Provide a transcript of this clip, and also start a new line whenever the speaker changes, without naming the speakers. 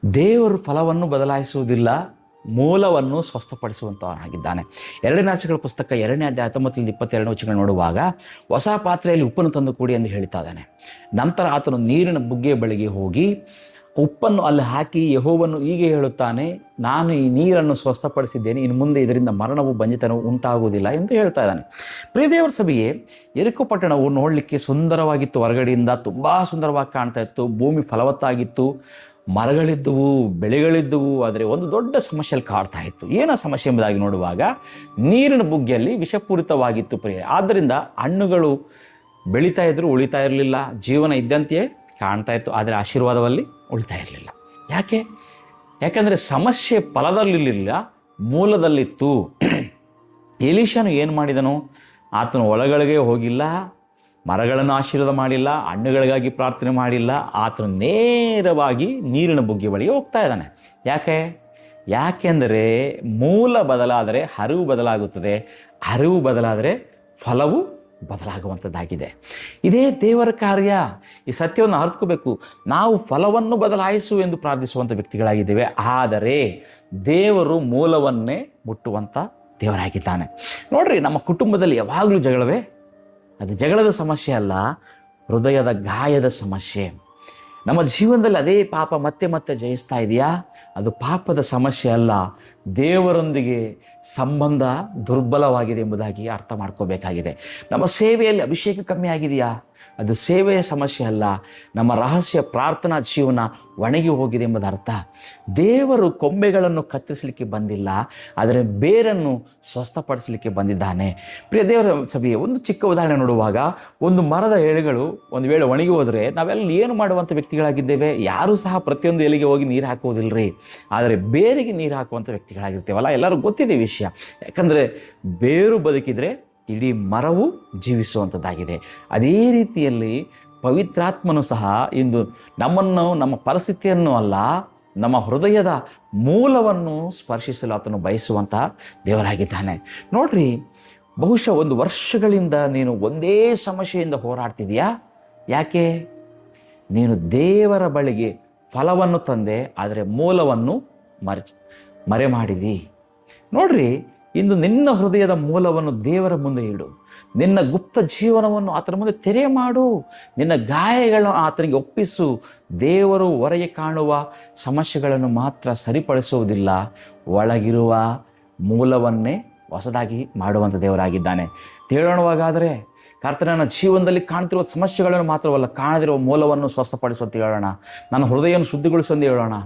ದೇವರು ಫಲವನ್ನು ಬದಲಾಯಿಸುವುದಿಲ್ಲ, ಮೂಲವನ್ನು ಸ್ವಸ್ಥಪಡಿಸುವಂತವನಾಗಿದ್ದಾನೆ. 2ನೇ ಪುಸ್ತಕ 2ನೇ ಅಧ್ಯಾಯ 19-22 ವಚನ ನೋಡುವಾಗ, ಹೊಸ ಪಾತ್ರೆಯಲ್ಲಿ ಉಪ್ಪನ್ನು ತಂದು ಕೊಡಿ ಎಂದು ಹೇಳ್ತಾ ಇದ್ದಾನೆ. ನಂತರ ಆತನು ನೀರಿನ ಬುಗ್ಗೆಯ ಬಳಿಗೆ ಹೋಗಿ ಉಪ್ಪನ್ನು ಅಲ್ಲಿ ಹಾಕಿ, ಯೆಹೋವನು ಹೀಗೆ ಹೇಳುತ್ತಾನೆ, ನಾನು ಈ ನೀರನ್ನು ಸ್ವಸ್ಥಪಡಿಸಿದ್ದೇನೆ, ಇನ್ನು ಮುಂದೆ ಇದರಿಂದ ಮರಣವು ಬಂಜಿತನವು ಉಂಟಾಗುವುದಿಲ್ಲ ಎಂದು ಹೇಳ್ತಾ ಇದ್ದಾನೆ. ಪ್ರಿಯ ದೇವರ ಸಭೆಯೇ, ಯೆರಿಕೋ ಪಟ್ಟಣವು ನೋಡಲಿಕ್ಕೆ ಸುಂದರವಾಗಿತ್ತು. ಹೊರಗಡೆಯಿಂದ ತುಂಬ ಸುಂದರವಾಗಿ ಕಾಣ್ತಾ ಇತ್ತು. ಭೂಮಿ ಫಲವತ್ತಾಗಿತ್ತು, ಮರಗಳಿದ್ದವು, ಬೆಳೆಗಳಿದ್ದವು. ಆದರೆ ಒಂದು ದೊಡ್ಡ ಸಮಸ್ಯೆಯಲ್ಲಿ ಕಾಡ್ತಾ ಇತ್ತು. ಏನೋ ಸಮಸ್ಯೆ ಎಂಬುದಾಗಿ ನೋಡುವಾಗ, ನೀರಿನ ಬುಗ್ಗೆಯಲ್ಲಿ ವಿಷಪೂರಿತವಾಗಿತ್ತು ಪ್ರಿಯ. ಆದ್ದರಿಂದ ಹಣ್ಣುಗಳು ಬೆಳೀತಾ ಇದ್ರು, ಉಳಿತಾ ಇರಲಿಲ್ಲ. ಜೀವನ ಇದ್ದಂತೆಯೇ ಕಾಣ್ತಾ ಇತ್ತು, ಆದರೆ ಆಶೀರ್ವಾದದಲ್ಲಿ ಉಳಿತಾ ಇರಲಿಲ್ಲ. ಯಾಕೆಂದರೆ ಸಮಸ್ಯೆ ಫಲದಲ್ಲಿರಲಿಲ್ಲ, ಮೂಲದಲ್ಲಿತ್ತು. ಎಲೀಷನು ಏನು ಮಾಡಿದನು? ಆತನು ಒಳಗಳಿಗೆ ಹೋಗಿಲ್ಲ, ಮರಗಳನ್ನು ಆಶೀರ್ವಾದ ಮಾಡಿಲ್ಲ, ಹಣ್ಣುಗಳಿಗಾಗಿ ಪ್ರಾರ್ಥನೆ ಮಾಡಿಲ್ಲ. ಆತನು ನೇರವಾಗಿ ನೀರಿನ ಬುಗ್ಗೆ ಬಳಿಗೆ ಹೋಗ್ತಾ ಇದ್ದಾನೆ. ಯಾಕೆಂದರೆ ಮೂಲ ಬದಲಾದರೆ ಹರಿವು ಬದಲಾಗುತ್ತದೆ, ಹರಿವು ಬದಲಾದರೆ ಫಲವು ಬದಲಾಗುವಂಥದ್ದಾಗಿದೆ. ಇದೇ ದೇವರ ಕಾರ್ಯ. ಈ ಸತ್ಯವನ್ನು ಅರ್ಥಕೋಬೇಕು. ನಾವು ಫಲವನ್ನು ಬದಲಾಯಿಸು ಎಂದು ಪ್ರಾರ್ಥಿಸುವಂಥ ವ್ಯಕ್ತಿಗಳಾಗಿದ್ದೇವೆ, ಆದರೆ ದೇವರು ಮೂಲವನ್ನೇ ಮುಟ್ಟುವಂಥ ದೇವರಾಗಿದ್ದಾನೆ. ನೋಡ್ರಿ, ನಮ್ಮ ಕುಟುಂಬದಲ್ಲಿ ಯಾವಾಗಲೂ ಜಗಳವೇ. ಅದು ಜಗಳದ ಸಮಸ್ಯೆ ಅಲ್ಲ, ಹೃದಯದ ಗಾಯದ ಸಮಸ್ಯೆ. ನಮ್ಮ ಜೀವನದಲ್ಲಿ ಅದೇ ಪಾಪ ಮತ್ತೆ ಮತ್ತೆ ಜಯಿಸ್ತಾ ಇದೆಯಾ? ಅದು ಪಾಪದ ಸಮಸ್ಯೆ ಅಲ್ಲ, ದೇವರೊಂದಿಗೆ ಸಂಬಂಧ ದುರ್ಬಲವಾಗಿದೆ ಎಂಬುದಾಗಿ ಅರ್ಥ ಮಾಡ್ಕೋಬೇಕಾಗಿದೆ. ನಮ್ಮ ಸೇವೆಯಲ್ಲಿ ಅಭಿಷೇಕ ಕಮ್ಮಿ ಆಗಿದೆಯಾ? ಅದು ಸೇವೆಯ ಸಮಸ್ಯೆ ಅಲ್ಲ, ನಮ್ಮ ರಹಸ್ಯ ಪ್ರಾರ್ಥನಾ ಜೀವನ ಒಣಗಿ ಹೋಗಿದೆ ಎಂಬುದು ಅರ್ಥ. ದೇವರು ಕೊಂಬೆಗಳನ್ನು ಕತ್ತರಿಸಲಿಕ್ಕೆ ಬಂದಿಲ್ಲ, ಆದರೆ ಬೇರನ್ನು ಸ್ವಸ್ಥಪಡಿಸಲಿಕ್ಕೆ ಬಂದಿದ್ದಾನೆ. ಪ್ರಿಯ ದೇವರ ಸಭೆಯ ಒಂದು ಚಿಕ್ಕ ಉದಾಹರಣೆ ನೋಡುವಾಗ, ಒಂದು ಮರದ ಎಲೆಗಳು ಒಂದು ವೇಳೆ ಒಣಗಿ ಹೋದರೆ ನಾವೆಲ್ಲ ಏನು ಮಾಡುವಂಥ ವ್ಯಕ್ತಿಗಳಾಗಿದ್ದೇವೆ? ಯಾರೂ ಸಹ ಪ್ರತಿಯೊಂದು ಎಲೆಗೆ ಹೋಗಿ ನೀರು ಹಾಕುವುದಿಲ್ಲರಿ, ಆದರೆ ಬೇರಿಗೆ ನೀರು ಹಾಕುವಂಥ ವ್ಯಕ್ತಿಗಳಾಗಿರ್ತೇವಲ್ಲ. ಎಲ್ಲರೂ ಗೊತ್ತಿದೆ ವಿಷಯ. ಯಾಕಂದರೆ ಬೇರು ಬದುಕಿದರೆ ಇಡೀ ಮರವು ಜೀವಿಸುವಂಥದ್ದಾಗಿದೆ. ಅದೇ ರೀತಿಯಲ್ಲಿ ಪವಿತ್ರಾತ್ಮನು ಸಹ ಇಂದು ನಮ್ಮನ್ನು, ನಮ್ಮ ಪರಿಸ್ಥಿತಿಯನ್ನು ಅಲ್ಲ, ನಮ್ಮ ಹೃದಯದ ಮೂಲವನ್ನು ಸ್ಪರ್ಶಿಸಲು ಆತನು ಬಯಸುವಂಥ ದೇವರಾಗಿದ್ದಾನೆ. ನೋಡ್ರಿ, ಬಹುಶಃ 1 ವರ್ಷಗಳಿಂದ ನೀನು ಒಂದೇ ಸಮಸ್ಯೆಯಿಂದ ಹೋರಾಡ್ತಿದೆಯಾ? ಯಾಕೆ? ನೀನು ದೇವರ ಬಳಿಗೆ ಫಲವನ್ನು ತಂದೆ, ಆದರೆ ಮೂಲವನ್ನು ಮರೆ ಮಾಡಿದಿ. ನೋಡ್ರಿ, ಇಂದು ನಿನ್ನ ಹೃದಯದ ಮೂಲವನ್ನು ದೇವರ ಮುಂದೆ ಇಡು. ನಿನ್ನ ಗುಪ್ತ ಜೀವನವನ್ನು ಆತನ ಮುಂದೆ ತೆರೆ ಮಾಡು. ನಿನ್ನ ಗಾಯಗಳನ್ನು ಆತನಿಗೆ ಒಪ್ಪಿಸು. ದೇವರು ಹೊರಗೆ ಕಾಣುವ ಸಮಸ್ಯೆಗಳನ್ನು ಮಾತ್ರ ಸರಿಪಡಿಸುವುದಿಲ್ಲ, ಒಳಗಿರುವ ಮೂಲವನ್ನೇ ಹೊಸದಾಗಿ ಮಾಡುವಂಥ ದೇವರಾಗಿದ್ದಾನೆ. ಹೇಳೋಣವಾಗಾದರೆ, ಕರ್ತನ ಜೀವನದಲ್ಲಿ ಕಾಣ್ತಿರುವ ಸಮಸ್ಯೆಗಳನ್ನು ಮಾತ್ರವಲ್ಲ, ಕಾಣದಿರುವ ಮೂಲವನ್ನು ಸ್ವಸ್ಥಪಡಿಸುವಂತ ಹೇಳೋಣ. ನನ್ನ ಹೃದಯವನ್ನು ಶುದ್ಧಿಗೊಳಿಸುವಂತ ಹೇಳೋಣ.